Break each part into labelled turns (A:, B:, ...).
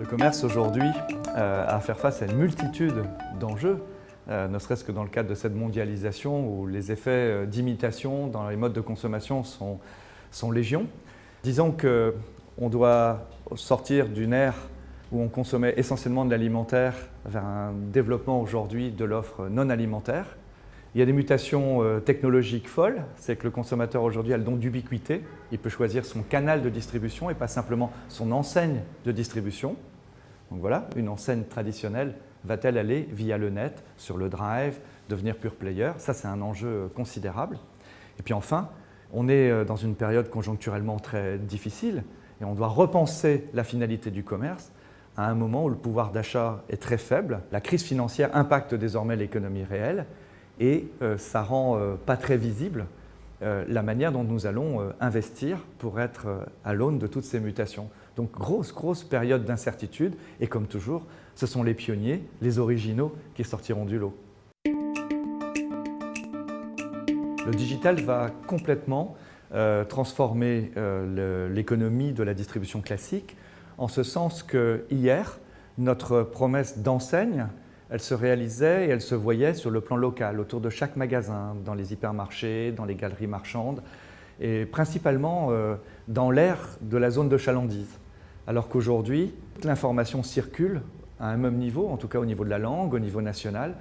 A: commerce aujourd'hui a à faire face à une multitude d'enjeux, ne serait-ce que dans le cadre de cette mondialisation où les effets d'imitation dans les modes de consommation sont légion. Disons qu'on doit sortir d'une ère où on consommait essentiellement de l'alimentaire vers un développement aujourd'hui de l'offre non alimentaire. Il y a des mutations technologiques folles, c'est que le consommateur aujourd'hui a le don d'ubiquité. Il peut choisir son canal de distribution et pas simplement son enseigne de distribution. Donc voilà, une enseigne traditionnelle va-t-elle aller via le net, sur le drive, devenir pure player? Ça, c'est un enjeu considérable. Et puis enfin, on est dans une période conjoncturellement très difficile et on doit repenser la finalité du commerce à un moment où le pouvoir d'achat est très faible. La crise financière impacte désormais l'économie réelle et ça rend pas très visible la manière dont nous allons investir pour être à l'aune de toutes ces mutations. Donc grosse période d'incertitude et comme toujours, ce sont les pionniers, les originaux qui sortiront du lot. Le digital va complètement transformer l'économie de la distribution classique en ce sens que hier, notre promesse d'enseigne, elle se réalisait et elle se voyait sur le plan local, autour de chaque magasin, dans les hypermarchés, dans les galeries marchandes, et principalement dans l'ère de la zone de chalandise. Alors qu'aujourd'hui, toute l'information circule à un même niveau, en tout cas au niveau de la langue, au niveau national,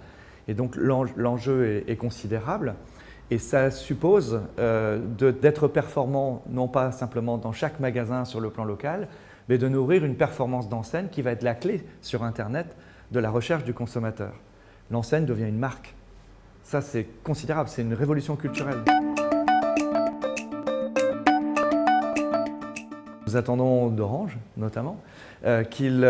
A: et donc l'enjeu est considérable. Et ça suppose d'être performant, non pas simplement dans chaque magasin sur le plan local, mais de nourrir une performance d'enseigne qui va être la clé sur Internet de la recherche du consommateur. L'enseigne devient une marque. Ça, c'est considérable, c'est une révolution culturelle. Nous attendons d'Orange, notamment, qu'ils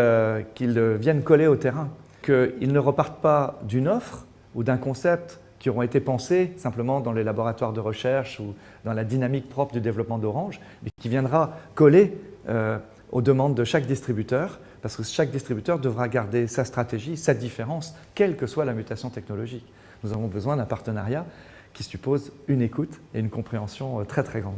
A: viennent coller au terrain, qu'ils ne repartent pas d'une offre ou d'un concept qui auront été pensés simplement dans les laboratoires de recherche ou dans la dynamique propre du développement d'Orange, mais qui viendra coller aux demandes de chaque distributeur, parce que chaque distributeur devra garder sa stratégie, sa différence, quelle que soit la mutation technologique. Nous avons besoin d'un partenariat qui suppose une écoute et une compréhension très grande.